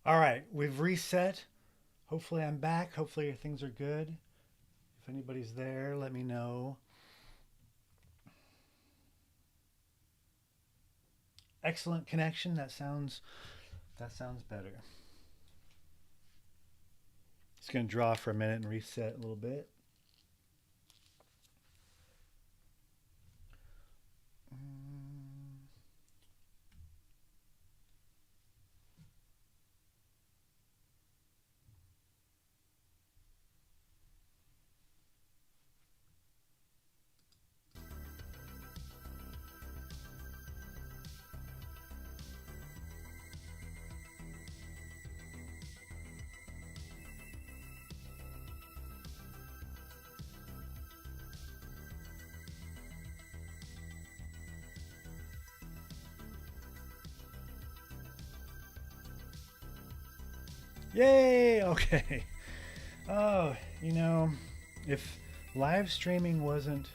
All right, we've reset. Hopefully, I'm back. Hopefully, things are good. If anybody's there, let me know. Excellent connection. That sounds better. Just gonna draw for a minute and reset a little bit. Mm. Yay! Okay. Oh, you know, if live streaming wasn't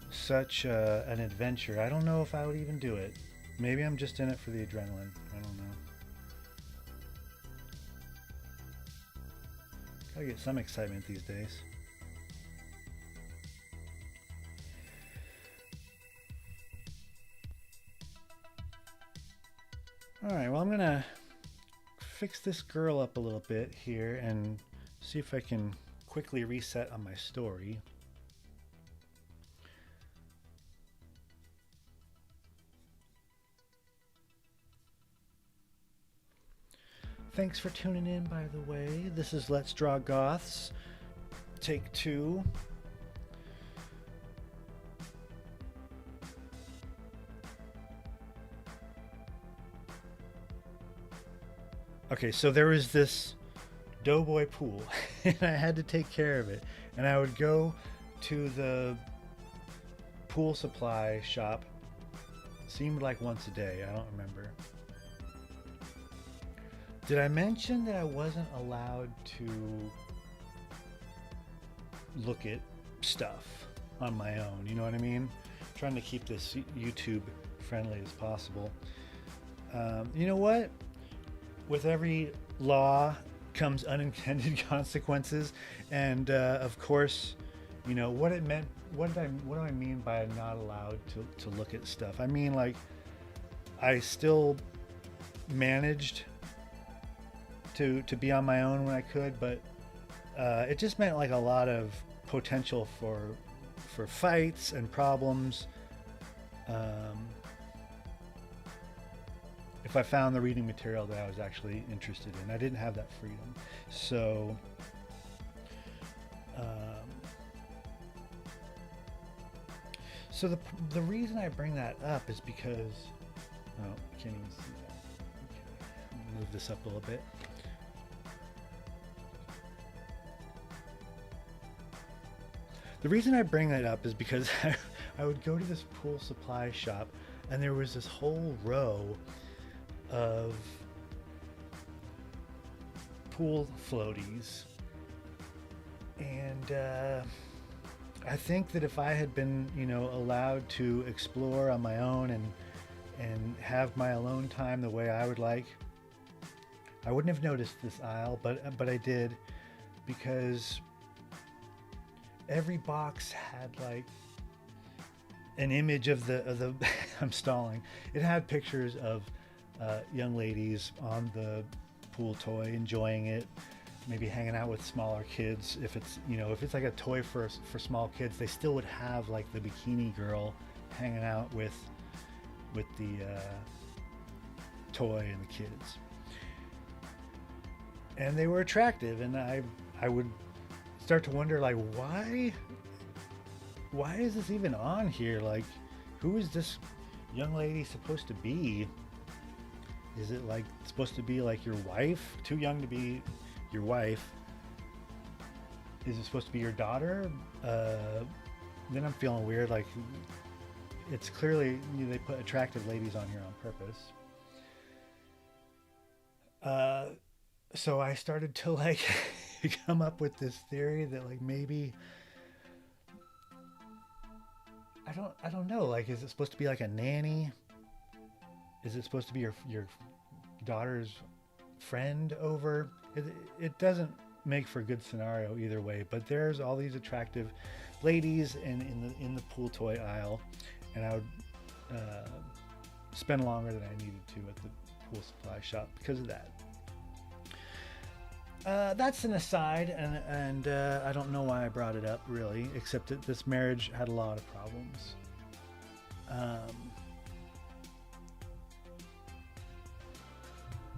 such an adventure, I don't know if I would even do it. Maybe I'm just in it for the adrenaline. I don't know. Gotta get some excitement these days. All right, well, I'm gonna fix this girl up a little bit here and see if I can quickly reset on my story. Thanks for tuning in, by the way. This is Let's Draw Goths, take two. Okay, so there was this doughboy pool, and I had to take care of it. And I would go to the pool supply shop, seemed like once a day. I don't remember. Did I mention that I wasn't allowed to look at stuff on my own? You know what I mean? I'm trying to keep this YouTube friendly as possible. You know what? With every law comes unintended consequences, and of course, you know what it meant. What do I mean by not allowed to look at stuff? I mean, like, I still managed to be on my own when I could, but it just meant like a lot of potential for fights and problems. Um, if I found the reading material that I was actually interested in, I didn't have that freedom. So, um, so the reason I bring that up is because oh, I can't even see that. Okay, move this up a little bit. The reason I bring that up is because I would go to this pool supply shop, and there was this whole row of pool floaties, and I think that if I had been, allowed to explore on my own and have my alone time the way I would like, I wouldn't have noticed this aisle, but I did, because every box had like an image of the I'm stalling. It had pictures of young ladies on the pool toy enjoying it, maybe hanging out with smaller kids. If it's like a toy for small kids, they still would have like the bikini girl hanging out with the toy and the kids, and they were attractive, and I would start to wonder, like, why is this even on here? Like, who is this young lady supposed to be? Is it like supposed to be like your wife? Too young to be your wife? Is it supposed to be your daughter? Then I'm feeling weird. Like, it's clearly, they put attractive ladies on here on purpose. Uh, so I started to like come up with this theory that, like, maybe I don't know. Like, is it supposed to be like a nanny? Is it supposed to be your daughter's friend over. It doesn't make for a good scenario either way, but there's all these attractive ladies in the pool toy aisle, and I would spend longer than I needed to at the pool supply shop because of that. That's an aside, and I don't know why I brought it up really, except that this marriage had a lot of problems.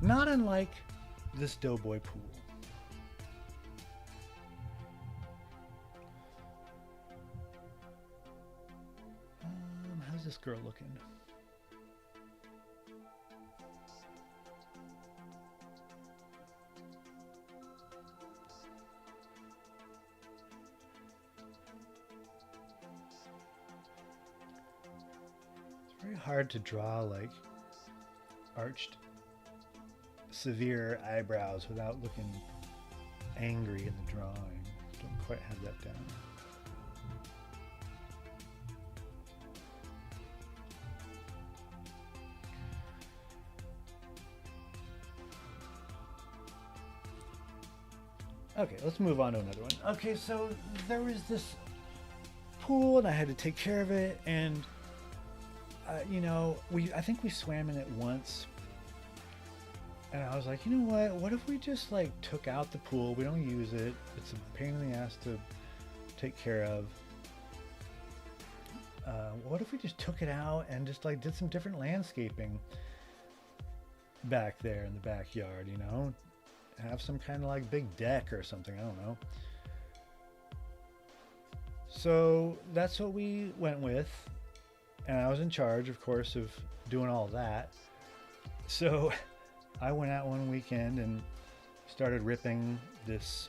Not unlike this Doughboy pool. How's this girl looking? It's very hard to draw like arched, severe eyebrows without looking angry in the drawing. Don't quite have that down. Okay, let's move on to another one. Okay, so there was this pool and I had to take care of it, and you know, I think we swam in it once, and I was like, you know what if we just like took out the pool? We don't use it. It's a pain in the ass to take care of. What if we just took it out and just like did some different landscaping back there in the backyard, you know? Have some kind of like big deck or something, I don't know. So that's what we went with, and I was in charge, of course, of doing all that. So I went out one weekend and started ripping this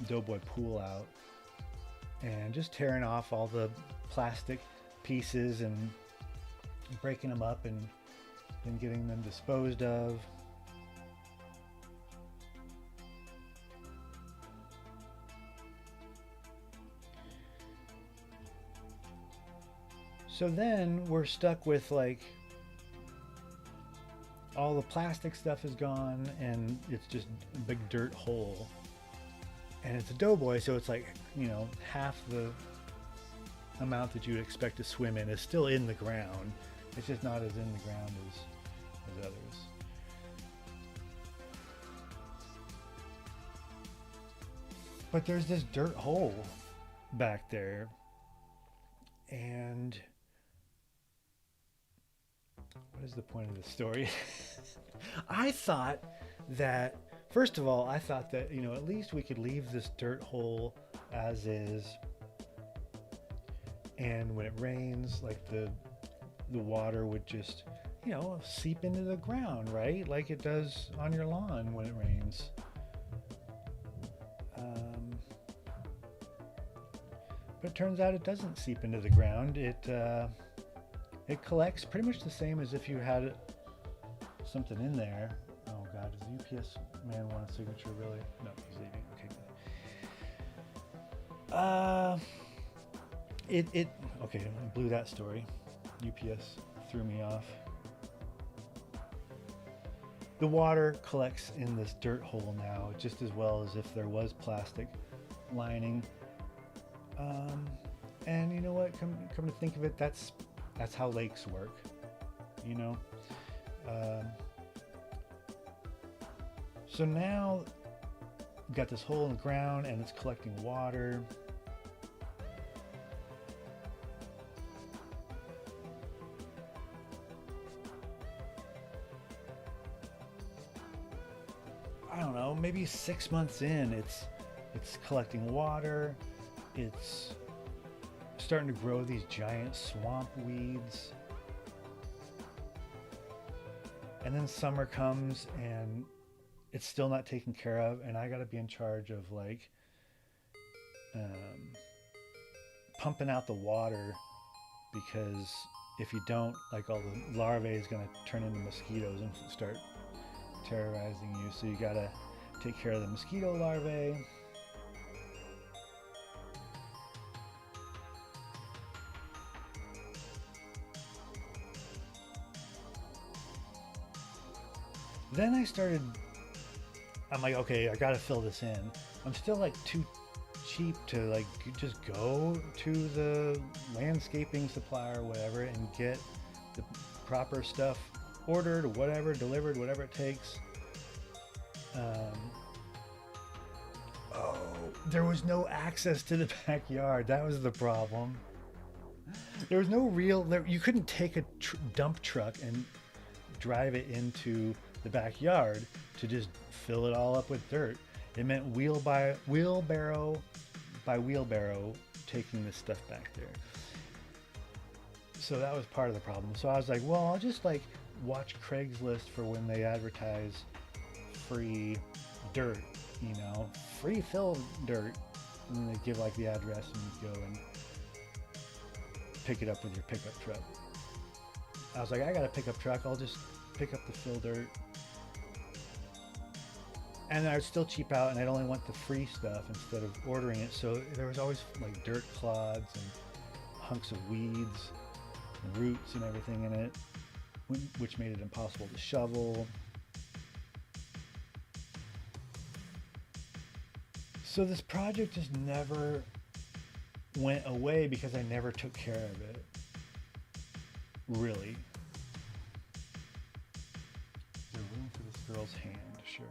Doughboy pool out and just tearing off all the plastic pieces and breaking them up and then getting them disposed of. So then we're stuck with like all the plastic stuff is gone and it's just a big dirt hole. And it's a Doughboy, so it's like, you know, half the amount that you would expect to swim in is still in the ground. It's just not as in the ground as others. But there's this dirt hole back there, and what is the point of the story? I thought that, first of all, you know, at least we could leave this dirt hole as is, and when it rains, like the water would just, you know, seep into the ground, right? Like it does on your lawn when it rains. But it turns out it doesn't seep into the ground. It collects pretty much the same as if you had something in there. Oh God, does the UPS man want a signature really? No, he's leaving. Okay, good. Okay, I blew that story. UPS threw me off. The water collects in this dirt hole now just as well as if there was plastic lining. And you know what? Come to think of it, that's how lakes work, you know. So now we've got this hole in the ground and it's collecting water. I don't know, maybe 6 months in, it's collecting water. It's starting to grow these giant swamp weeds. And then summer comes and it's still not taken care of, and I got to be in charge of like pumping out the water, because if you don't, like all the larvae is going to turn into mosquitoes and start terrorizing you. So you got to take care of the mosquito larvae. then I started, I'm like, okay, I gotta fill this in. I'm still like too cheap to like just go to the landscaping supplier or whatever and get the proper stuff ordered, whatever, delivered, whatever it takes. Oh, there was no access to the backyard. That was the problem. There was no real, you couldn't take a dump truck and drive it into the backyard to just fill it all up with dirt. It meant wheelbarrow by wheelbarrow taking this stuff back there. So that was part of the problem. So I was like, well, I'll just like watch Craigslist for when they advertise free dirt, you know, free fill dirt. And then they give like the address and you go and pick it up with your pickup truck. I was like, I got a pickup truck. I'll just pick up the fill dirt. And I'd still cheap out, and I'd only want the free stuff instead of ordering it. So there was always like dirt clods and hunks of weeds and roots and everything in it, which made it impossible to shovel. So this project just never went away because I never took care of it. Really. Is there room for this girl's hand? Sure.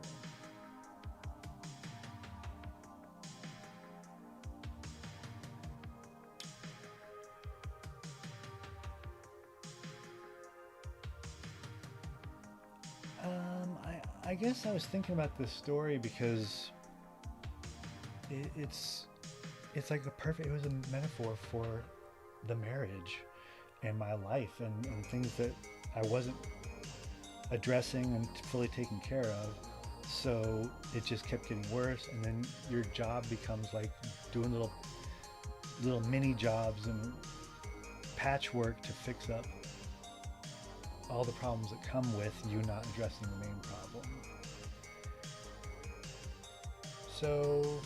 I guess I was thinking about this story because it's like the perfect, it was a metaphor for the marriage and my life and things that I wasn't addressing and fully taking care of. So it just kept getting worse, and then your job becomes like doing little mini jobs and patchwork to fix up all the problems that come with you not addressing the main problem. So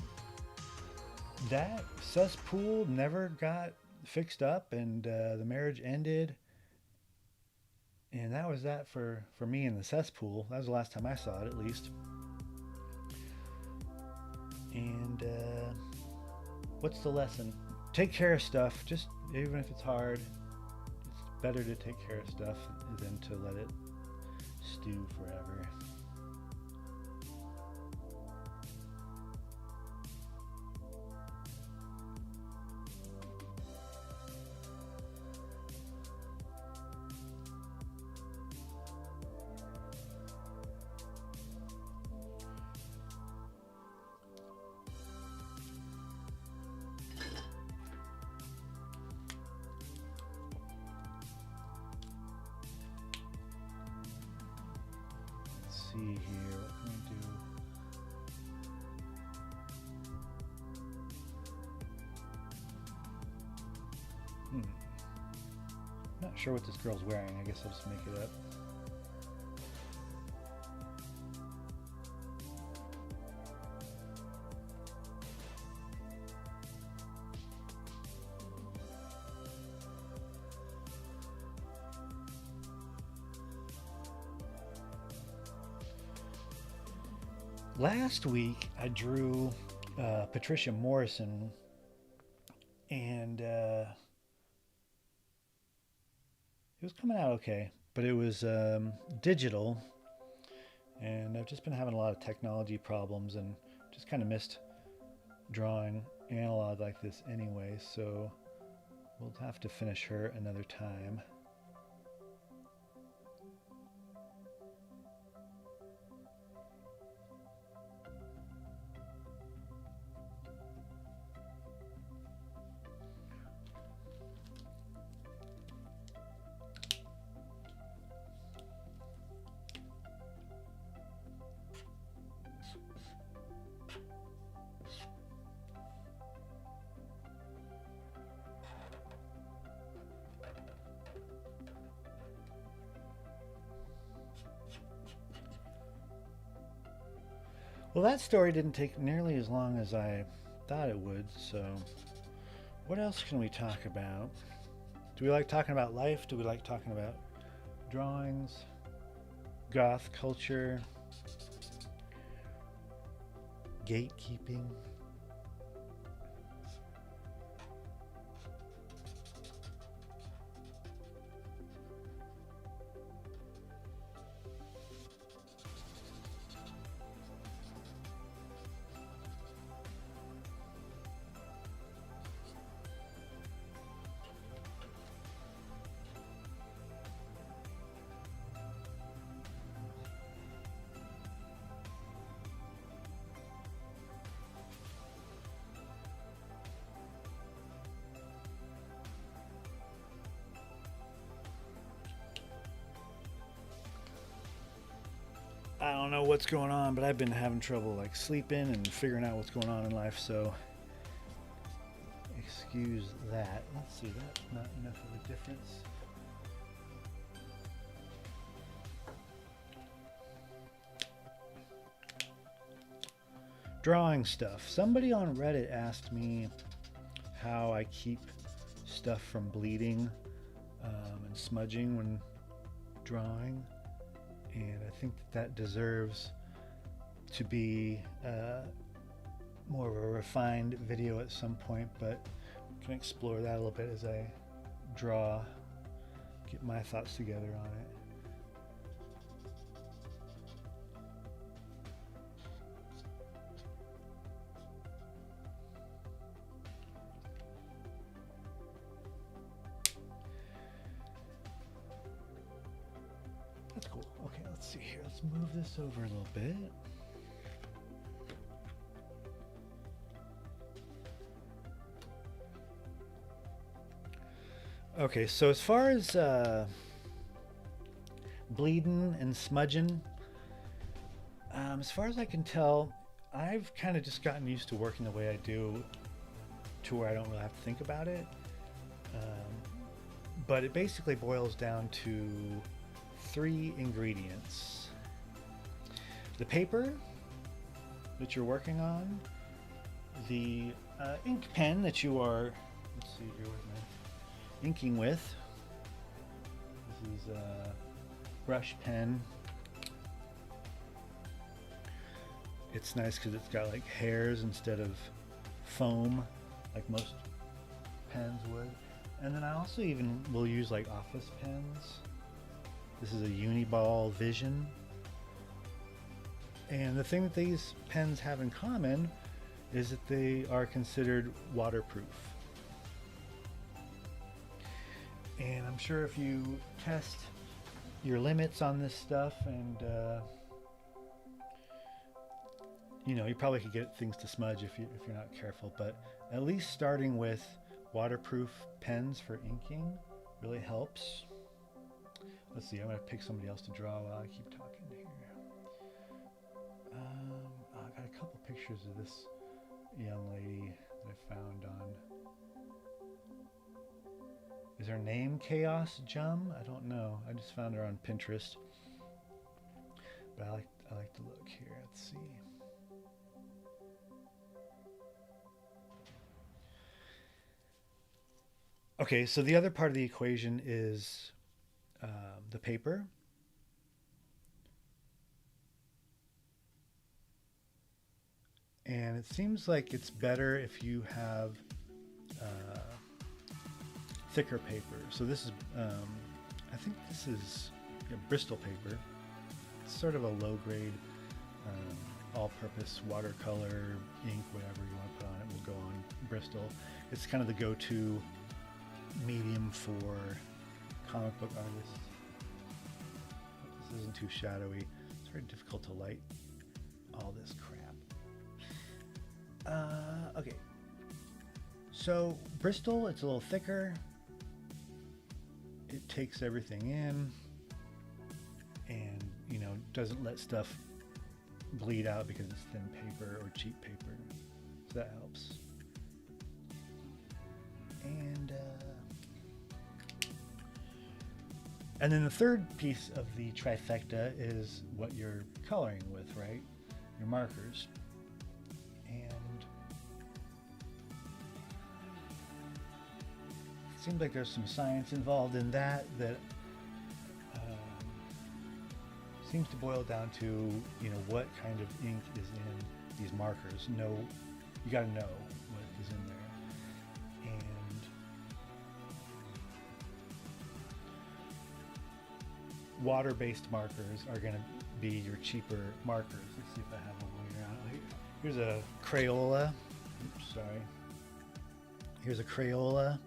that cesspool never got fixed up, and the marriage ended. And that was that for me in the cesspool. That was the last time I saw it, at least. And what's the lesson? Take care of stuff, just even if it's hard. It's better to take care of stuff than to let it stew forever. See here, what can we do? Not sure what this girl's wearing. I guess I'll just make it up. Last week I drew Patricia Morrison, and it was coming out okay, but it was digital, and I've just been having a lot of technology problems and just kind of missed drawing analog like this anyway, so we'll have to finish her another time. Well, that story didn't take nearly as long as I thought it would, so what else can we talk about? Do we like talking about life? Do we like talking about drawings? goth culture, gatekeeping. I don't know what's going on, but I've been having trouble like sleeping and figuring out what's going on in life, so excuse that. Let's see, that's not enough of a difference. Drawing stuff. Somebody on Reddit asked me how I keep stuff from bleeding and smudging when drawing. And I think that deserves to be more of a refined video at some point, but I can explore that a little bit as I draw, get my thoughts together on it. That's cool. Okay, let's see here. Let's move this over a little bit. Okay, so as far as bleeding and smudging, as far as I can tell, I've kind of just gotten used to working the way I do to where I don't really have to think about it. But it basically boils down to 3 ingredients: the paper that you're working on, the ink pen that you are, let's see here, with my inking with. This is a brush pen. It's nice because it's got like hairs instead of foam like most pens would. And then I also even will use like office pens. This is a Uniball Vision. And the thing that these pens have in common is that they are considered waterproof. And I'm sure if you test your limits on this stuff and you know, you probably could get things to smudge if you're not careful, but at least starting with waterproof pens for inking really helps. Let's see, I'm going to pick somebody else to draw while I keep talking here. I got a couple pictures of this young lady that I found on... Is her name Chaos Jum? I don't know. I just found her on Pinterest. But I like to look here. Let's see. Okay, so the other part of the equation is the paper. And it seems like it's better if you have thicker paper. So this is, I think this is Bristol paper. It's sort of a low-grade, all-purpose watercolor, ink, whatever you want to put on it will go on Bristol. It's kind of the go-to medium for comic book artists. This isn't too shadowy. It's very difficult to light all this crap. Okay. So Bristol, it's a little thicker. It takes everything in and, you know, doesn't let stuff bleed out because it's thin paper or cheap paper. So that helps. And then the third piece of the trifecta is what you're coloring with, right? Your markers. And it seems like there's some science involved in that seems to boil down to, you know, what kind of ink is in these markers. No, you got to know what is in there. And water-based markers are going to be your cheaper markers. Let's see if I have one around. Here's a Crayola. Oops, sorry. Here's a Crayola.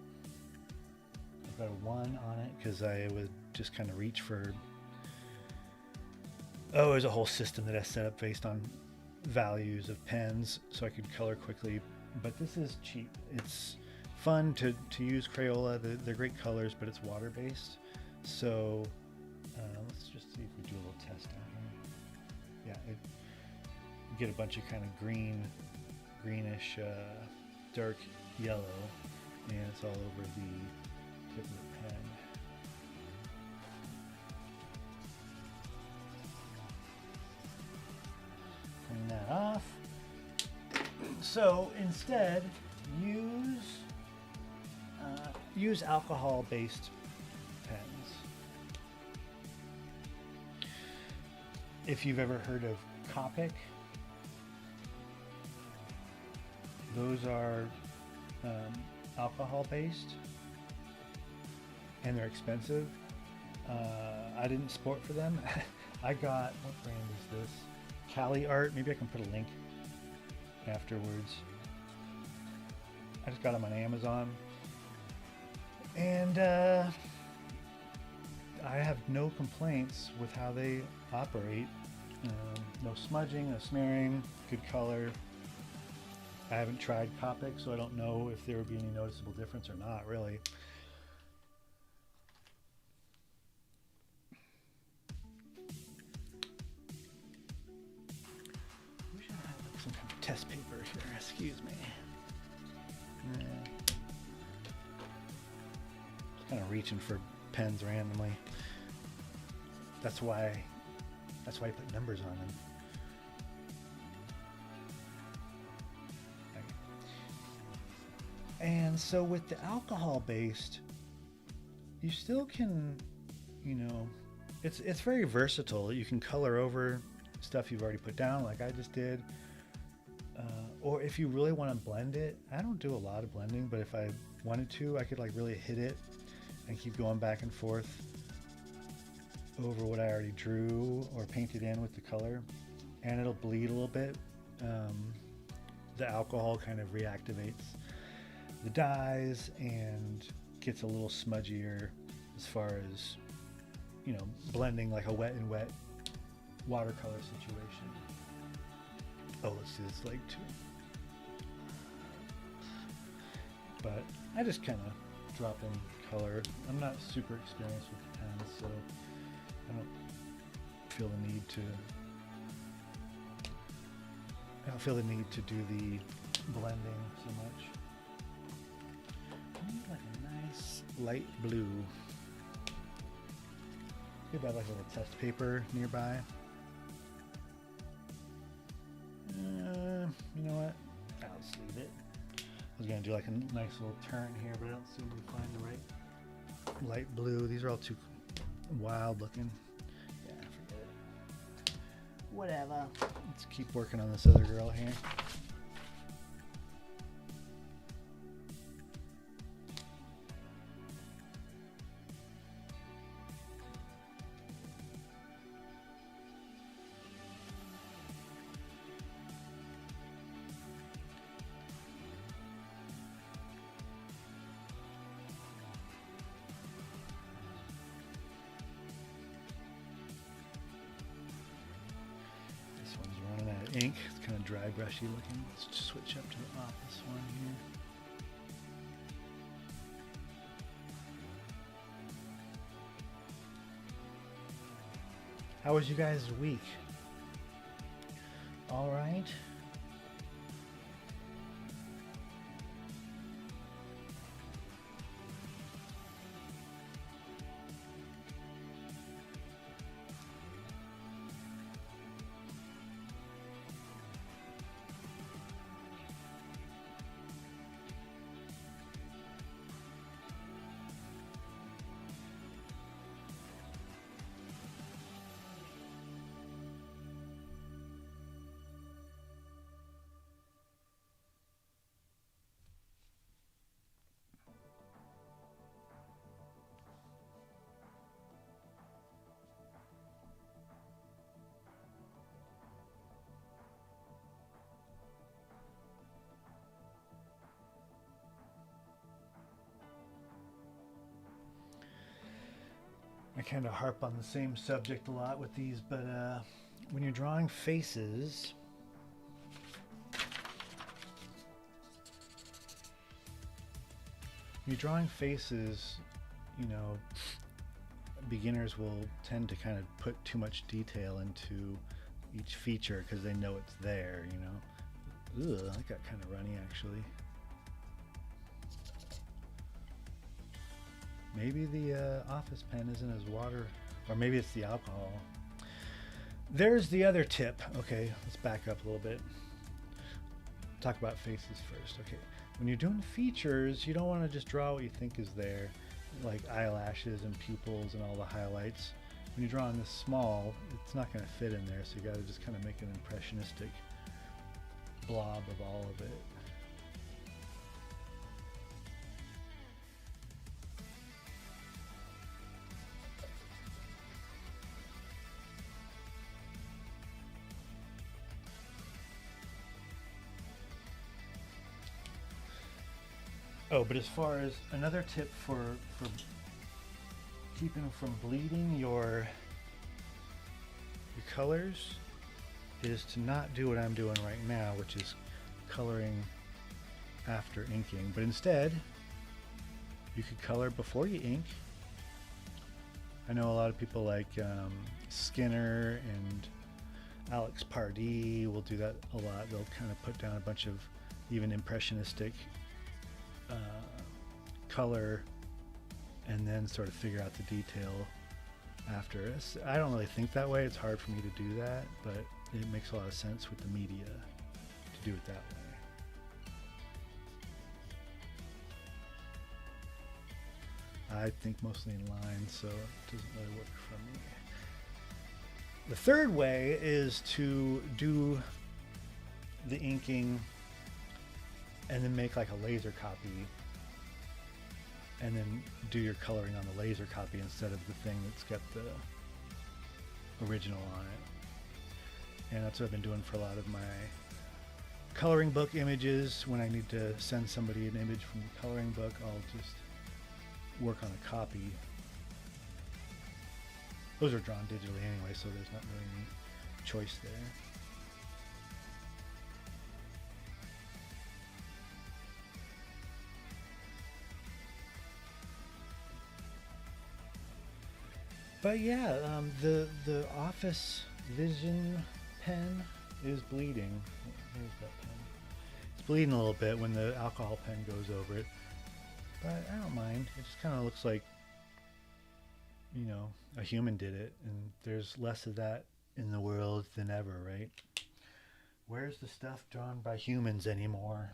I've got a 1 on it because I would just kind of reach for. Oh, there's a whole system that I set up based on values of pens so I could color quickly. But this is cheap. It's fun to use Crayola. They're great colors, but it's water-based. So let's just see if we do a little test down here. Yeah, you get a bunch of kind of greenish, dark yellow, and it's all over the tip of the pen. Clean that off. So instead, use alcohol-based pens. If you've ever heard of Copic, those are alcohol-based, and they're expensive. I didn't sport for them. I got, what brand is this? Cali Art. Maybe I can put a link afterwards. I just got them on Amazon, and I have no complaints with how they operate. No smudging, no smearing, good color. I haven't tried Copic, so I don't know if there would be any noticeable difference or not, really. We should have some kind of test paper here, excuse me. Just kind of reaching for pens randomly. That's why I put numbers on them. And so with the alcohol based, you still can, you know, it's very versatile. You can color over stuff you've already put down, like I just did. Or if you really want to blend it, I don't do a lot of blending, but if I wanted to, I could like really hit it and keep going back and forth over what I already drew or painted in with the color, and it'll bleed a little bit. The alcohol kind of reactivates the dyes and gets a little smudgier as far as, you know, blending like a wet and wet watercolor situation. Oh, let's do this leg too. But I just kind of drop in color. I'm not super experienced with pens, so I don't feel the need to do the blending so much. I need like a nice light blue. Maybe I like a little test paper nearby. You know what? I'll just leave it. I was gonna do like a nice little turn here, but I don't seem to find the right light blue. These are all too wild looking. Yeah, forget it. Whatever. Let's keep working on this other girl here. Ink. It's kind of dry brushy looking. Let's just switch up to the office one here. How was you guys' week? All right. I kind of harp on the same subject a lot with these, but when you're drawing faces, you know, beginners will tend to kind of put too much detail into each feature because they know it's there, you know. Ugh, that got kind of runny actually. Maybe the office pen isn't as water, or maybe it's the alcohol. There's the other tip. Okay, let's back up a little bit. Talk about faces first. Okay, when you're doing features, you don't want to just draw what you think is there, like eyelashes and pupils and all the highlights. When you're drawing this small, it's not going to fit in there, so you got to just kind of make an impressionistic blob of all of it. Oh, but as far as another tip for keeping from bleeding your colors is to not do what I'm doing right now, which is coloring after inking, but instead you could color before you ink. I know a lot of people like Skinner and Alex Pardee will do that a lot. They'll kind of put down a bunch of even impressionistic color and then sort of figure out the detail after. I don't really think that way. It's hard for me to do that, but it makes a lot of sense with the media to do it that way. I think mostly in lines, so it doesn't really work for me. The third way is to do the inking and then make like a laser copy and then do your coloring on the laser copy instead of the thing that's got the original on it. And that's what I've been doing for a lot of my coloring book images. When I need to send somebody an image from the coloring book, I'll just work on a copy. Those are drawn digitally anyway, so there's not really any choice there. But yeah, the Office Vision pen is bleeding. Here's that pen. It's bleeding a little bit when the alcohol pen goes over it, but I don't mind. It just kind of looks like, you know, a human did it, and there's less of that in the world than ever, right? Where's the stuff drawn by humans anymore?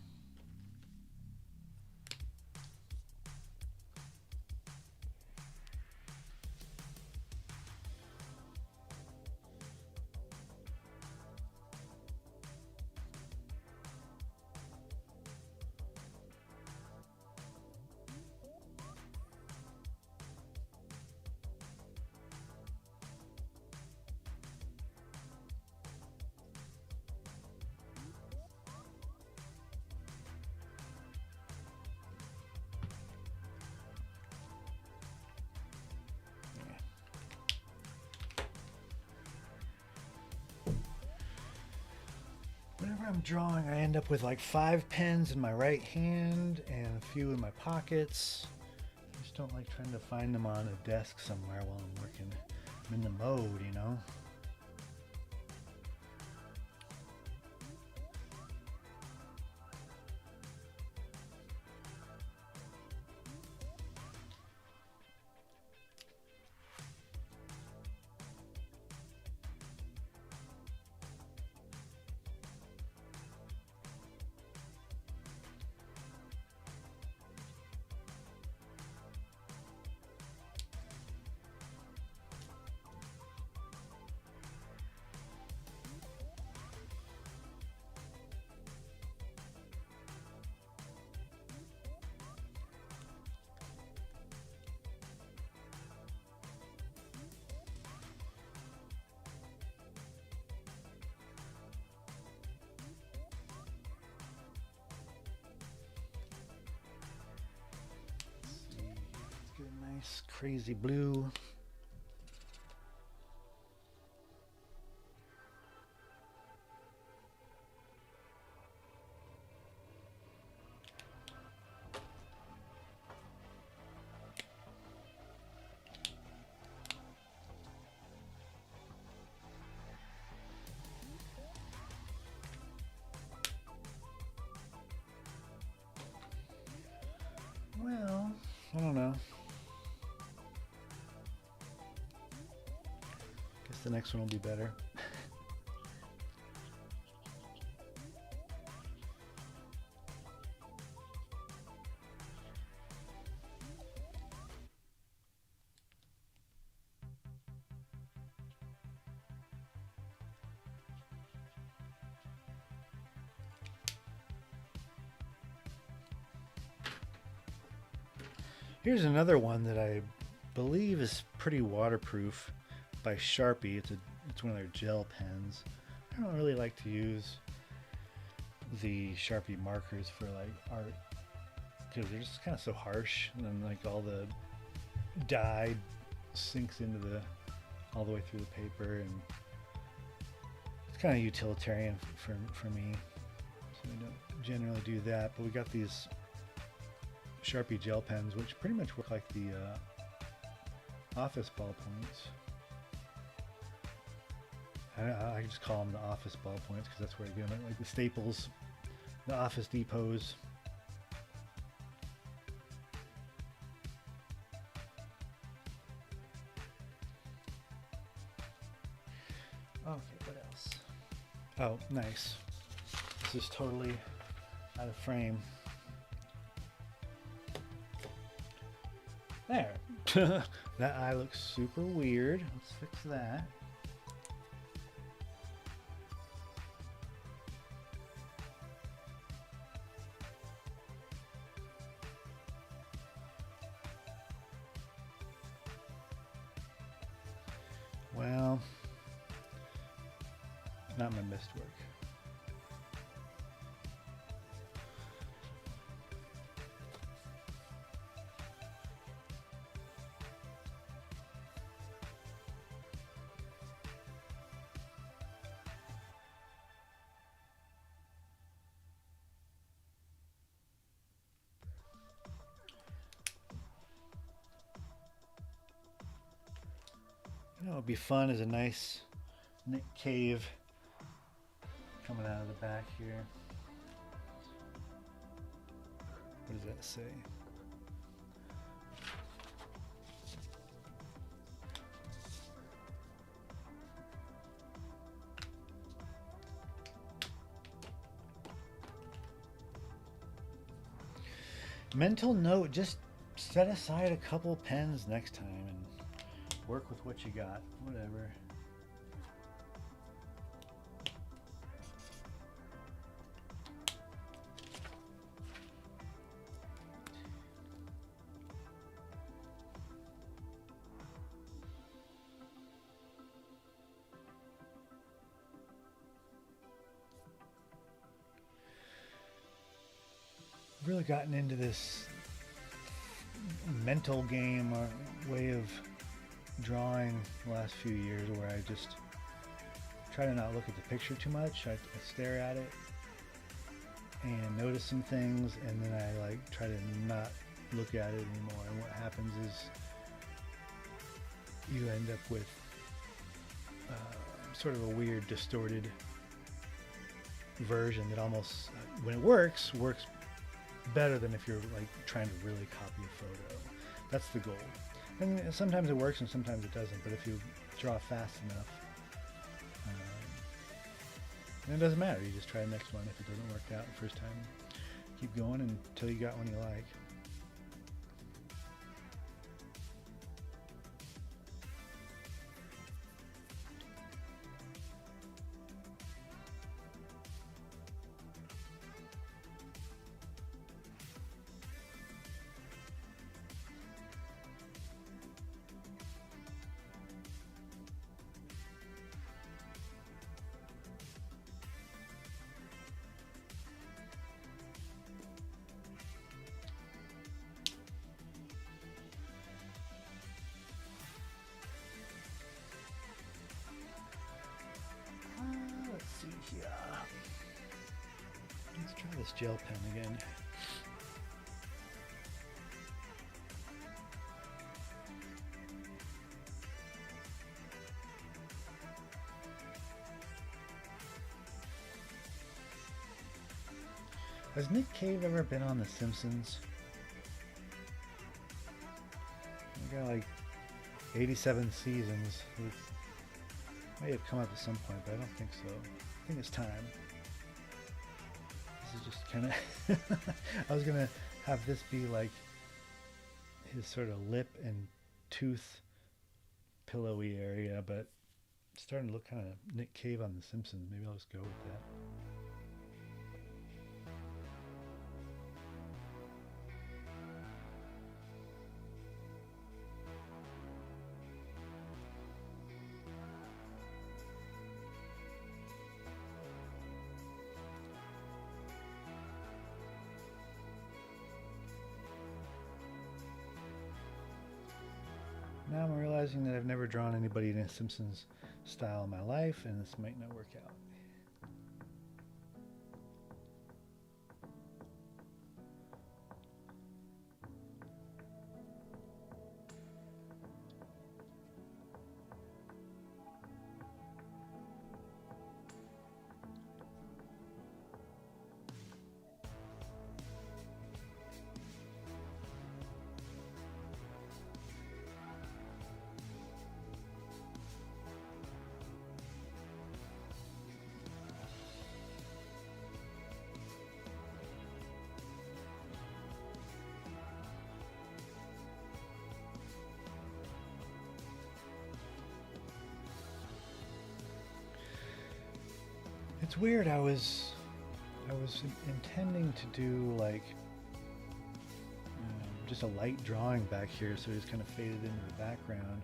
Whenever I'm drawing, I end up with like 5 pens in my right hand and a few in my pockets. I just don't like trying to find them on a desk somewhere while I'm working. I'm in the mode, you know? Nice crazy blue. don't know. Guess the next one will be better. Here's another one that I believe is pretty waterproof by Sharpie. It's one of their gel pens. I don't really like to use the Sharpie markers for like art because they're just kind of so harsh, and then like all the dye sinks into all the way through the paper, and it's kind of utilitarian for me. So we don't generally do that, but we got these Sharpie gel pens, which pretty much work like the office ballpoints. I just call them the office ballpoints because that's where I get them, like the Staples, the Office Depots. Okay, what else? Oh, nice. This is totally out of frame. There. That eye looks super weird. Let's fix that. Well, not my best work. You know, it'd be fun as a nice Nick Cave coming out of the back here. What does that say? Mental note, just set aside a couple pens next time and work with what you got, whatever. I've really gotten into this mental game or way of drawing the last few years where I just try to not look at the picture too much. I stare at it and notice some things, and then I like try to not look at it anymore. And what happens is you end up with sort of a weird distorted version that almost, when it works better than if you're like trying to really copy a photo. That's the goal. And sometimes it works and sometimes it doesn't, but if you draw fast enough, then it doesn't matter. You just try the next one. If it doesn't work out the first time, keep going until you got one you like. Let's try this gel pen again. Has Nick Cave ever been on The Simpsons? got like 87 seasons. It may have come up at some point, but I don't think so. I think it's time. This is just kind of... I was going to have this be like his sort of lip and tooth pillowy area, but it's starting to look kind of Nick Cave on The Simpsons. Maybe I'll just go with that. Now I'm realizing that I've never drawn anybody in a Simpsons style in my life, and this might not work out. It's weird. I was intending to do like just a light drawing back here, so it just kind of faded into the background,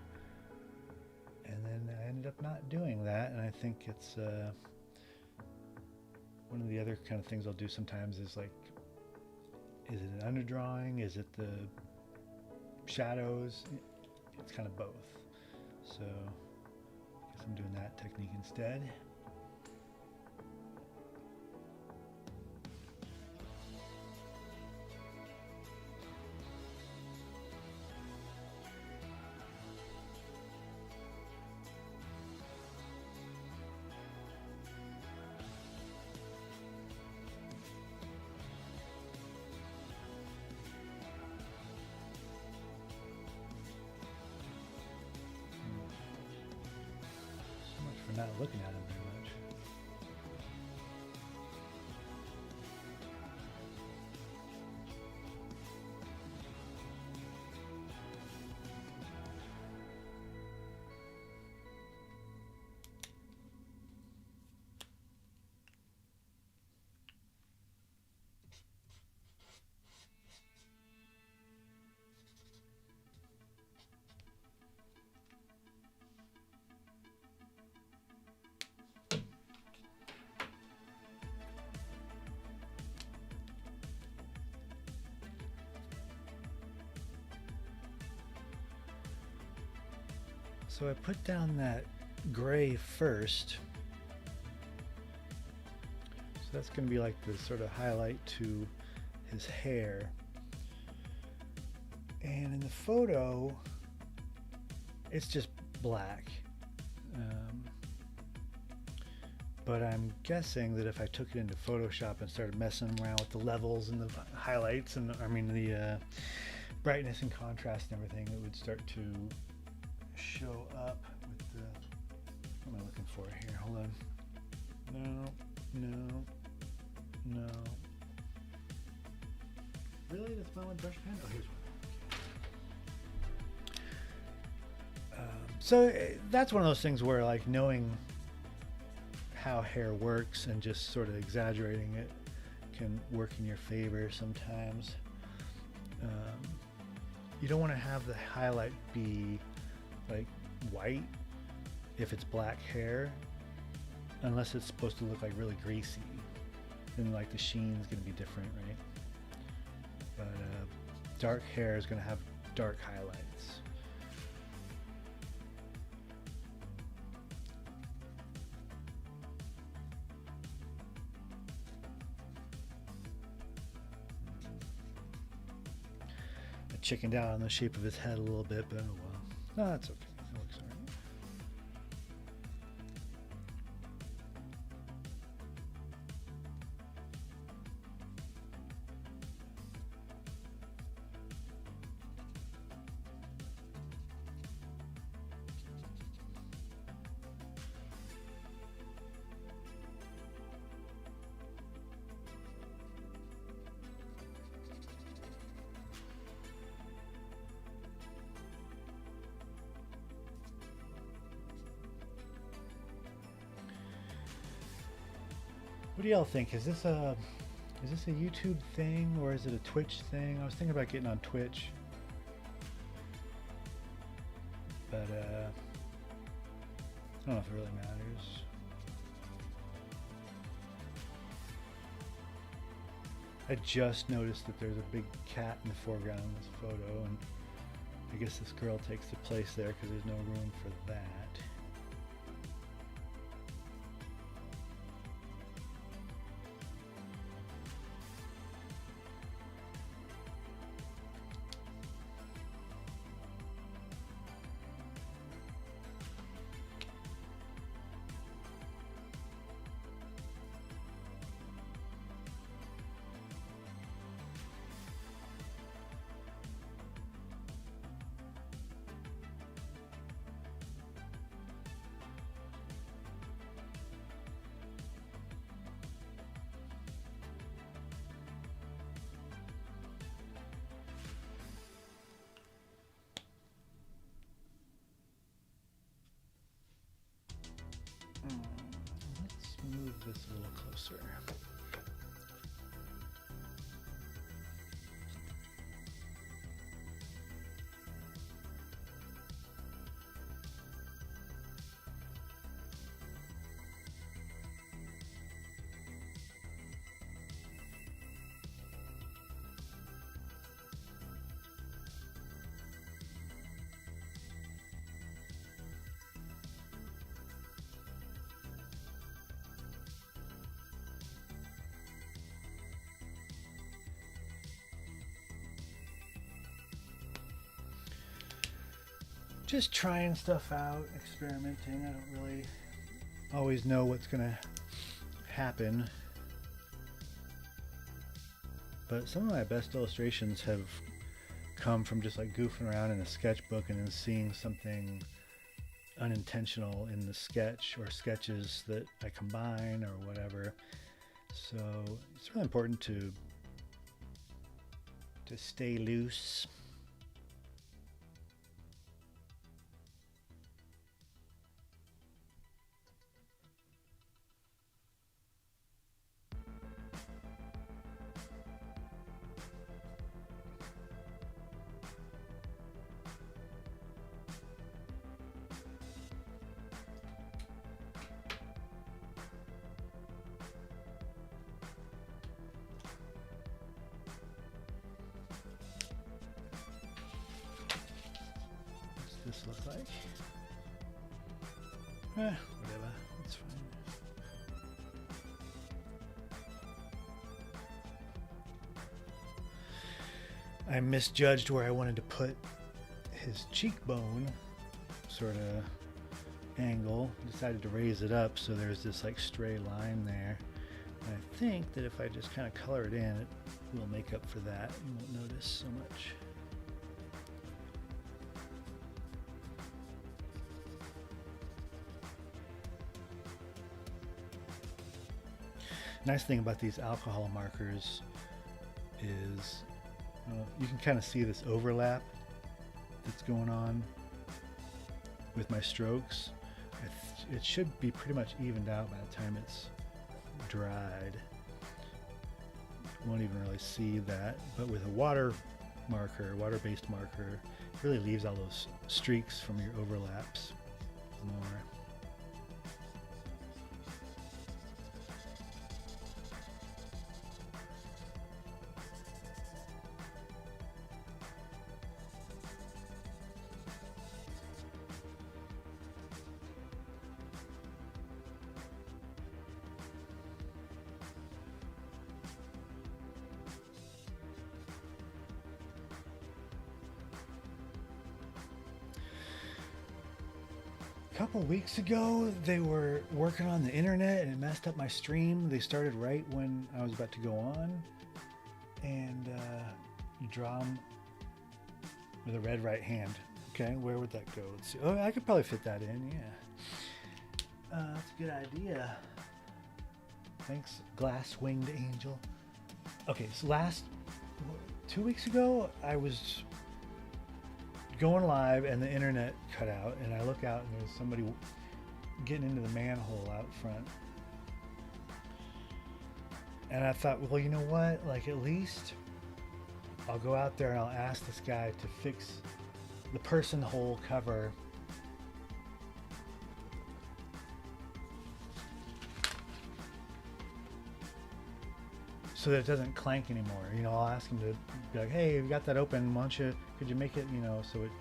and then I ended up not doing that. And I think it's one of the other kind of things I'll do sometimes is like, is it an underdrawing? Is it the shadows? It's kind of both. So I guess I'm doing that technique instead. Not looking at him very much. So I put down that gray first. So that's going to be like the sort of highlight to his hair. And in the photo, it's just black. But I'm guessing that if I took it into Photoshop and started messing around with the levels and the highlights and the brightness and contrast and everything, it would start to show up with the... What am I looking for here? Hold on. No. Really? That's my one brush pen? Oh, here's one. So that's one of those things where, like, knowing how hair works and just sort of exaggerating it can work in your favor sometimes. You don't want to have the highlight be like white if it's black hair, unless it's supposed to look like really greasy. Then like the sheen's going to be different, right? But dark hair is going to have dark highlights. I chickened out on the shape of his head a little bit, but oh well. No, that's okay. That looks all right. do y'all think? Is this a YouTube thing or is it a Twitch thing? I was thinking about getting on Twitch, but I don't know if it really matters. I just noticed that there's a big cat in the foreground in this photo, and I guess this girl takes the place there because there's no room for that. Let's move this a little closer. Just trying stuff out, experimenting. I don't really always know what's gonna happen, but some of my best illustrations have come from just like goofing around in a sketchbook and then seeing something unintentional in the sketch or sketches that I combine or whatever. So it's really important to stay loose. This look like? Whatever, it's fine. I misjudged where I wanted to put his cheekbone sort of angle. Decided to raise it up so there's this like stray line there. And I think that if I just kind of color it in, it will make up for that. You won't notice so much. Nice thing about these alcohol markers is you can kind of see this overlap that's going on with my strokes. It should be pretty much evened out by the time it's dried. You won't even really see that, but with a water-based marker, it really leaves all those streaks from your overlaps more. A couple weeks ago, they were working on the internet and it messed up my stream. They started right when I was about to go on, and you draw them with a red right hand. Okay, where would that go? Let's see. Oh, I could probably fit that in. Yeah, that's a good idea. Thanks, glass-winged angel. Okay, so 2 weeks ago, I was going live and the internet cut out, and I look out and there's somebody getting into the manhole out front. And I thought, well, you know what? Like, at least I'll go out there and I'll ask this guy to fix the person hole cover. So that it doesn't clank anymore. You know, I'll ask him to be like, hey, we got that open. Why don't you, could you make it, you know, so it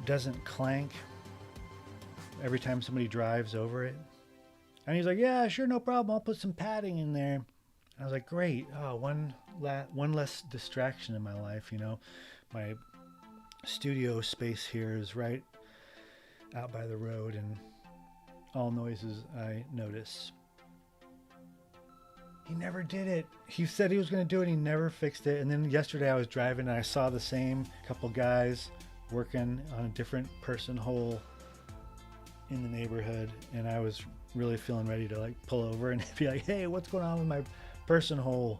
doesn't clank every time somebody drives over it? And he's like, yeah, sure, no problem. I'll put some padding in there. I was like, great. Oh, one less distraction in my life, you know. My studio space here is right out by the road, and all noises I notice. He never did it. He said he was going to do it. He never fixed it. And then yesterday I was driving and I saw the same couple guys working on a different person hole in the neighborhood, and I was really feeling ready to like pull over and be like, hey, what's going on with my person hole?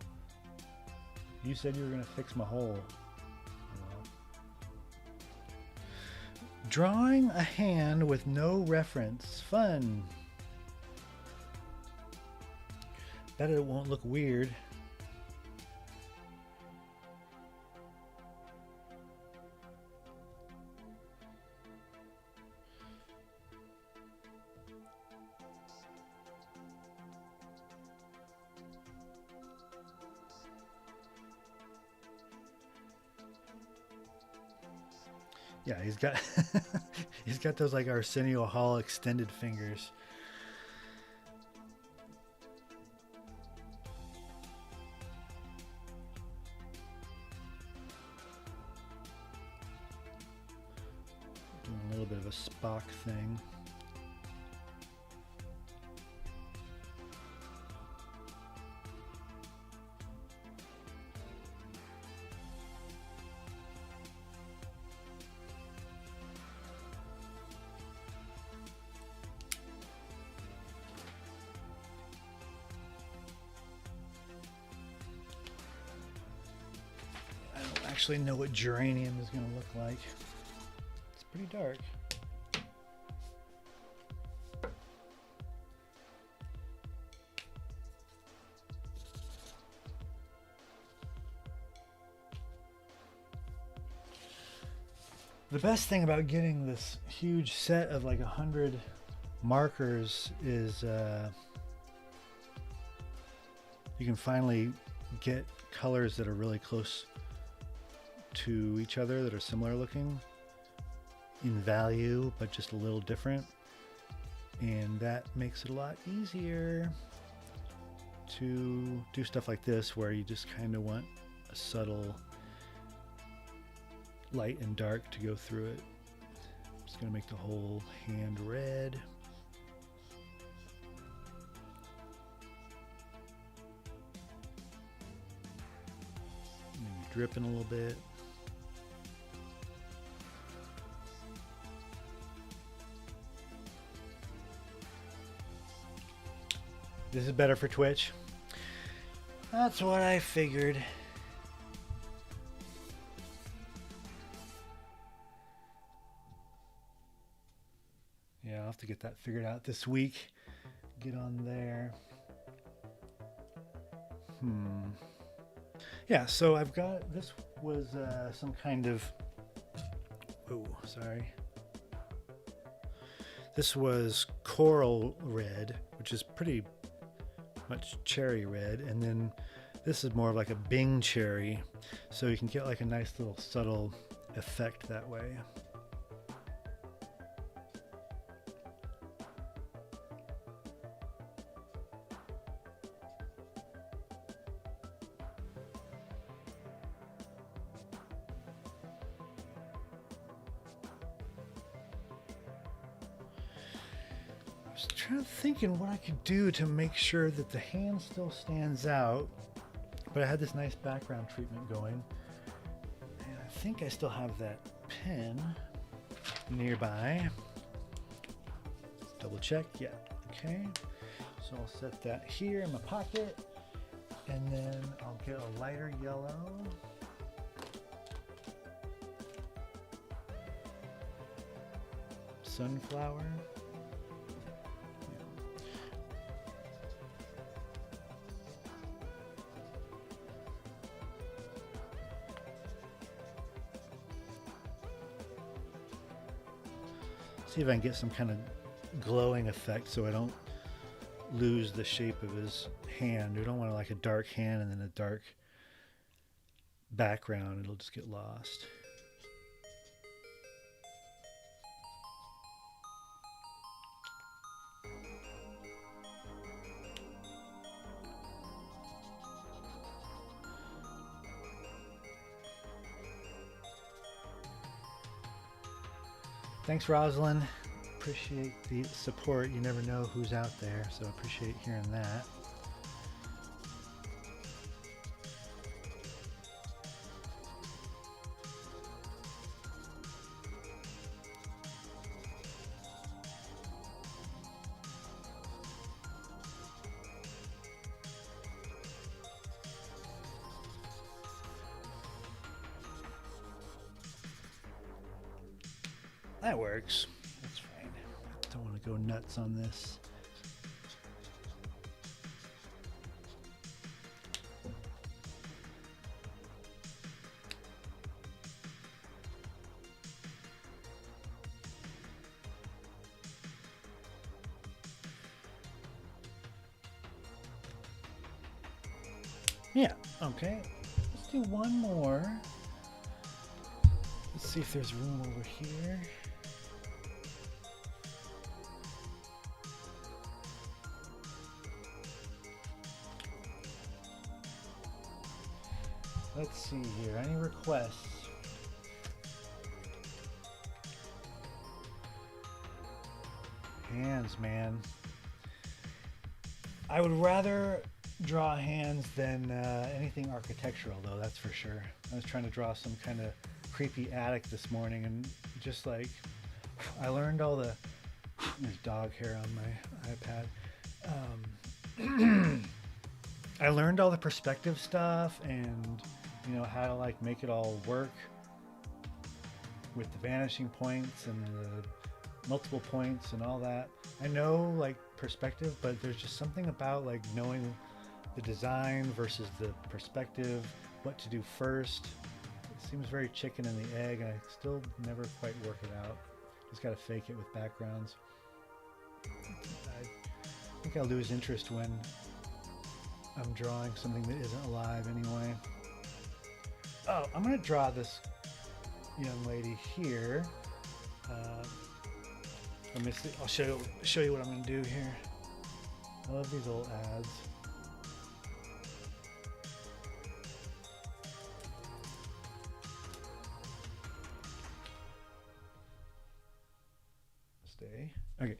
You said you were going to fix my hole. Well, drawing a hand with no reference. Fun. Bet it won't look weird. Yeah, he's got he's got those like Arsenio Hall extended fingers. Doing a little bit of a Spock thing. Actually know what geranium is going to look like. It's pretty dark. The best thing about getting this huge set of like 100 markers is you can finally get colors that are really close to each other, that are similar looking in value but just a little different, and that makes it a lot easier to do stuff like this where you just kind of want a subtle light and dark to go through it. I'm just going to make the whole hand red. Maybe dripping a little bit. This is better for Twitch. That's what I figured. Yeah, I'll have to get that figured out this week. Get on there. Yeah, so I've got, this was some kind of, oh, sorry. This was coral red, which is pretty much cherry red, and then this is more of like a Bing cherry, so you can get like a nice little subtle effect that way. I was thinking what I could do to make sure that the hand still stands out, but I had this nice background treatment going, and I think I still have that pen nearby. Double check. Yeah, okay, so I'll set that here in my pocket, and then I'll get a lighter yellow. Sunflower. See if I can get some kind of glowing effect so I don't lose the shape of his hand. We don't want like a dark hand and then a dark background. It'll just get lost. Thanks, Rosalind. Appreciate the support. You never know who's out there, so appreciate hearing that. That works. That's fine. Don't want to go nuts on this. Yeah, okay. Let's do one more. Let's see if there's room over here. Let's see here. Any requests? Hands, man. I would rather draw hands than anything architectural, though, that's for sure. I was trying to draw some kind of creepy attic this morning, and just like, I learned all the... There's dog hair on my iPad. I learned all the perspective stuff and, you know, how to like make it all work with the vanishing points and the multiple points and all that. I know like perspective, but there's just something about like knowing the design versus the perspective, what to do first. It seems very chicken and the egg, and I still never quite work it out. Just gotta fake it with backgrounds. I think I'll lose interest when I'm drawing something that isn't alive anyway. Oh, I'm gonna draw this young lady here. I'll show you what I'm gonna do here. I love these old ads. Stay. Okay.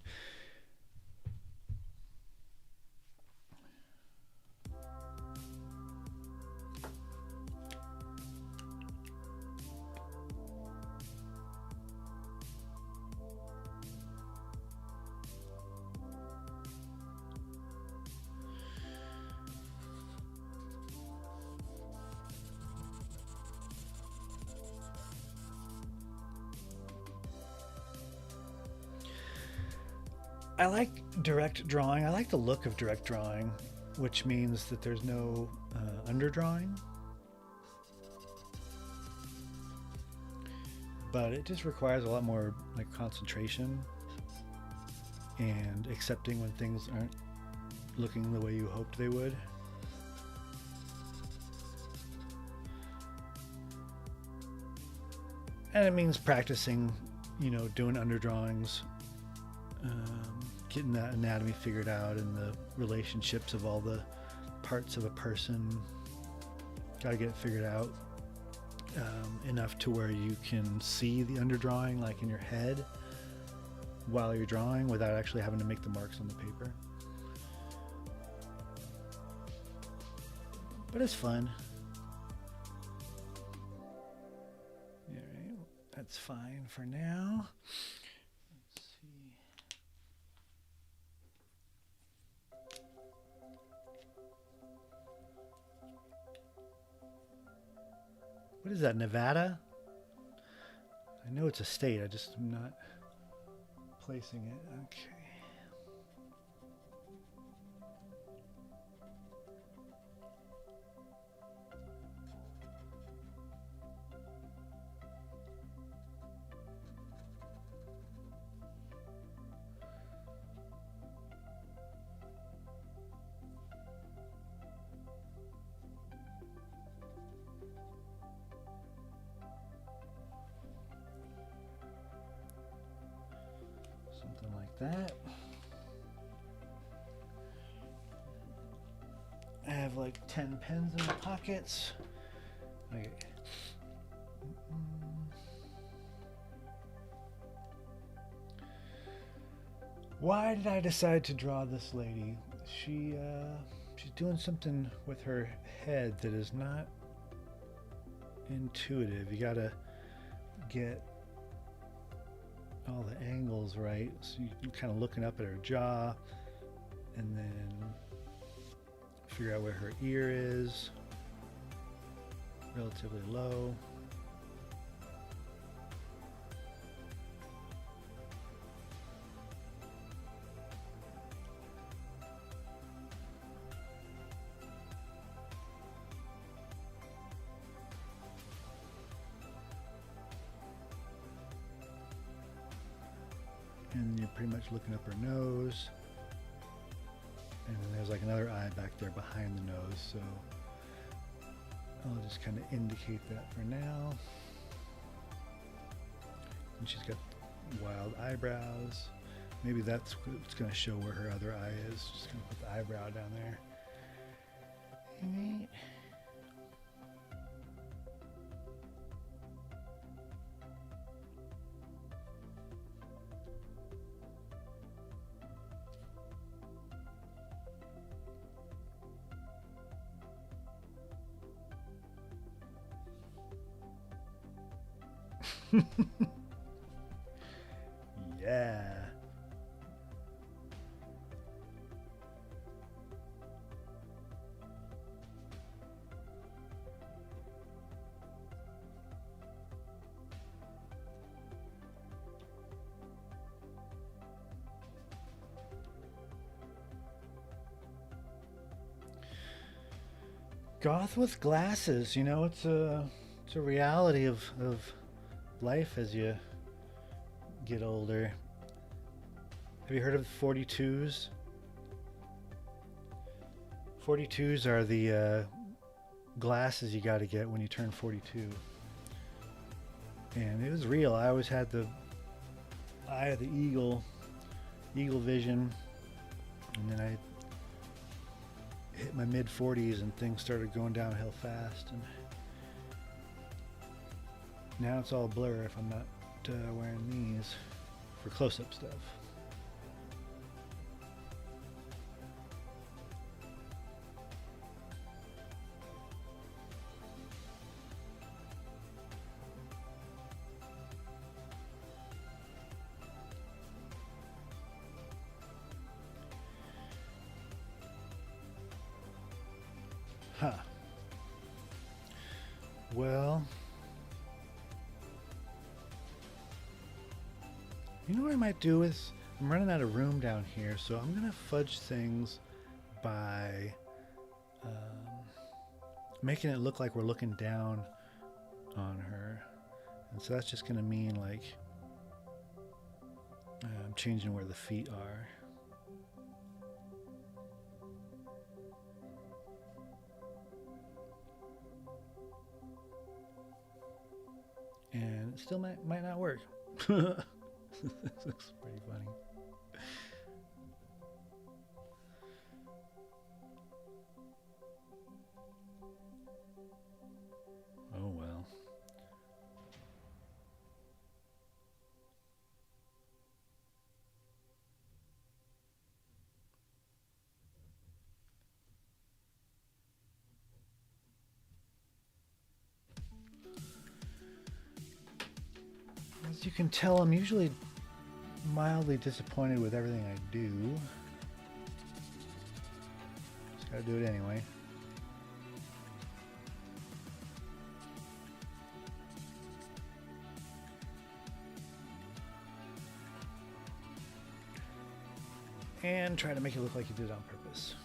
I like direct drawing. I like the look of direct drawing, which means that there's no underdrawing. But it just requires a lot more like concentration and accepting when things aren't looking the way you hoped they would. And it means practicing, you know, doing underdrawings, getting that anatomy figured out and the relationships of all the parts of a person. Got to get it figured out enough to where you can see the underdrawing like in your head while you're drawing without actually having to make the marks on the paper. But it's fun. All right, that's fine for now. What is that, Nevada? I know it's a state, I just am not placing it. Okay. that. I have like 10 pens in my pockets. Okay. Why did I decide to draw this lady? She's doing something with her head that is not intuitive. You gotta get all the angles right. So you're kind of looking up at her jaw, and then figure out where her ear is, relatively low. And you're pretty much looking up her nose. And then there's like another eye back there behind the nose, so I'll just kind of indicate that for now. And she's got wild eyebrows. Maybe that's what's going to show where her other eye is. Just going to put the eyebrow down there. Yeah. Goth with glasses, you know, it's a reality of life as you get older. Have you heard of 42s? 42s are the glasses you got to get when you turn 42. And it was real. I always had the eye of the eagle vision, and then I hit my mid 40s and things started going downhill fast, and now it's all blur if I'm not wearing these for close-up stuff. Huh. Well, you know what I might do is, I'm running out of room down here, so I'm gonna fudge things by making it look like we're looking down on her. And so that's just gonna mean like I'm changing where the feet are. And it still might not work. This looks pretty funny. Oh well. As you can tell, I'm usually mildly disappointed with everything I do. Just gotta do it anyway. And try to make it look like you did it on purpose.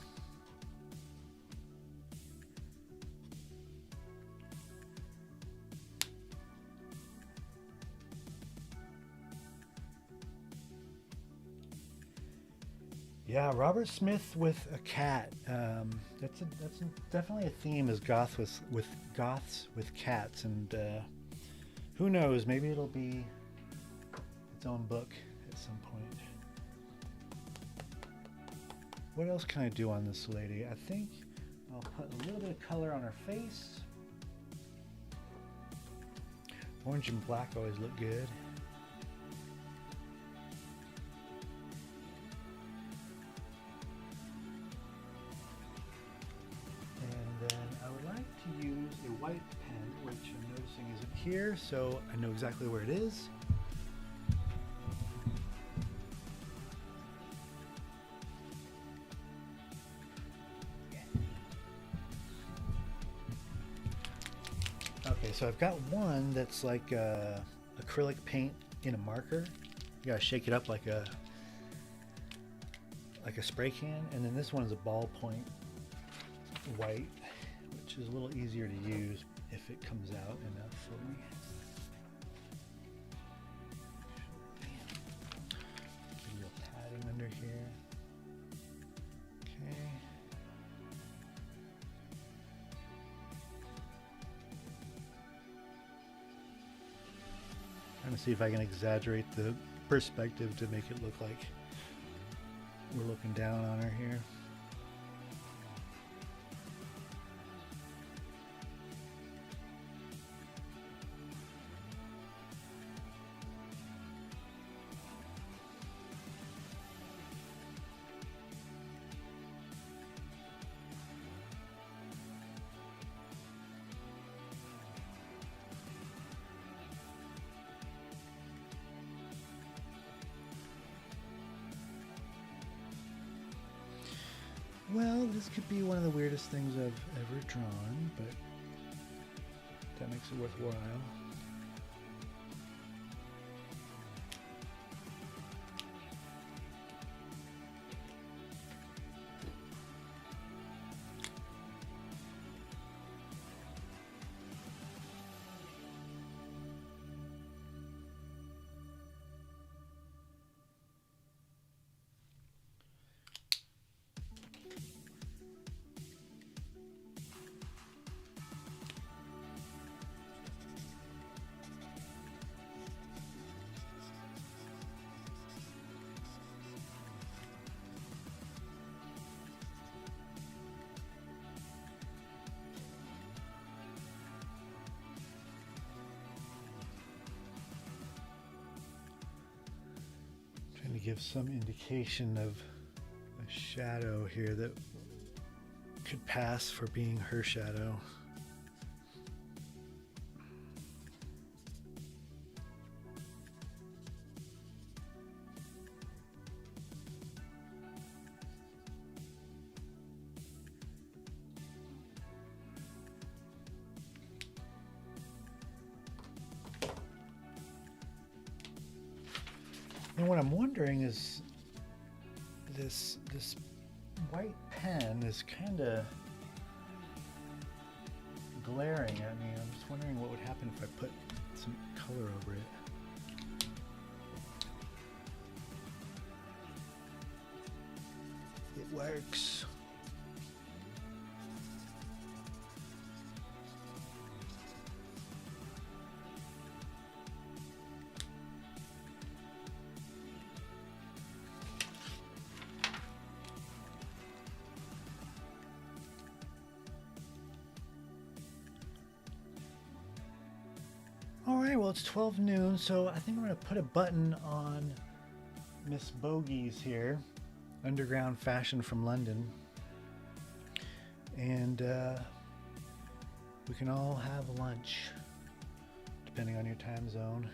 Yeah, Robert Smith with a cat. That's definitely a theme, is goths with cats, and who knows? Maybe it'll be its own book at some point. What else can I do on this lady? I think I'll put a little bit of color on her face. Orange and black always look good. And then I would like to use a white pen, which I'm noticing isn't here, so I know exactly where it is. Okay, so I've got one that's like acrylic paint in a marker. You gotta shake it up like a spray can, and then this one's a ballpoint white, which is a little easier to use if it comes out enough for me. Get a little padding under here. Okay. Trying to see if I can exaggerate the perspective to make it look like we're looking down on her here. Well, this could be one of the weirdest things I've ever drawn, but that makes it worthwhile. To give some indication of a shadow here that could pass for being her shadow. And what I'm wondering is this white pen is kind of glaring at me. I'm just wondering what would happen if I put some color over it. It works. Alright, well it's 12 noon, so I think I'm going to put a button on Miss Bogey's here, underground fashion from London, and we can all have lunch, depending on your time zone.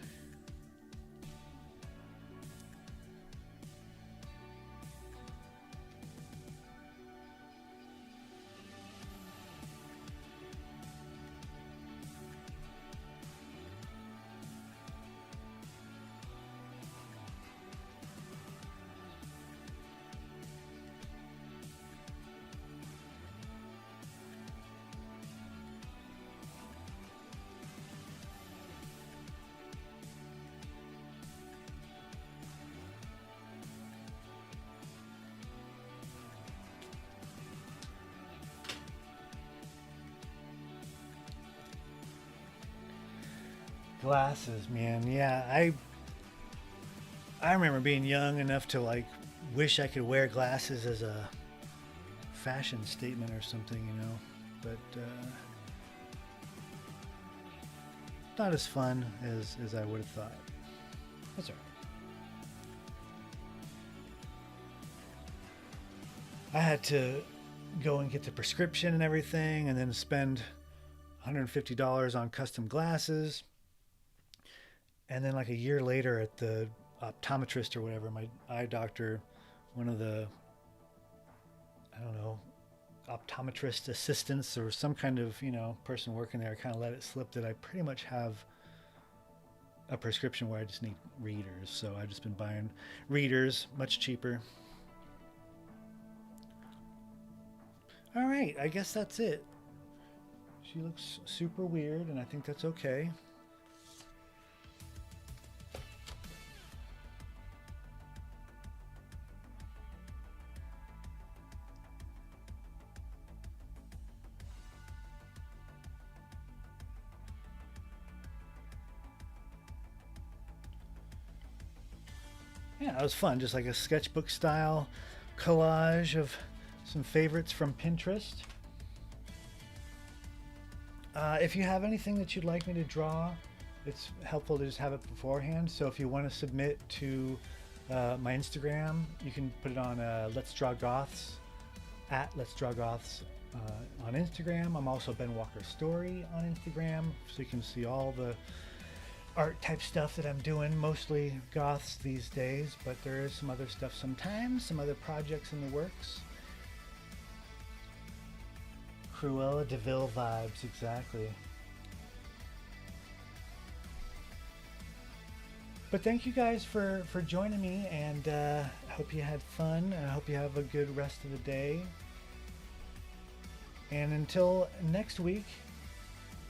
Glasses, man. Yeah, I remember being young enough to like wish I could wear glasses as a fashion statement or something, you know, but not as fun as I would have thought. That's all right. I had to go and get the prescription and everything, and then spend $150 on custom glasses. And then like a year later at the optometrist or whatever, my eye doctor, one of the, I don't know, optometrist assistants or some kind of, you know, person working there, kind of let it slip that I pretty much have a prescription where I just need readers. So I've just been buying readers, much cheaper. All right, I guess that's it. She looks super weird, and I think that's okay. Yeah, it was fun, just like a sketchbook style collage of some favorites from Pinterest. If you have anything that you'd like me to draw, it's helpful to just have it beforehand. So if you want to submit to my Instagram, you can put it on Let's Draw Goths, at Let's Draw Goths on Instagram. I'm also Ben Walker-Storey on Instagram, so you can see all the art type stuff that I'm doing, mostly goths these days, but there is some other stuff sometimes, some other projects in the works. Cruella de Vil vibes, exactly. But thank you guys for joining me, and I hope you had fun, and I hope you have a good rest of the day. And until next week,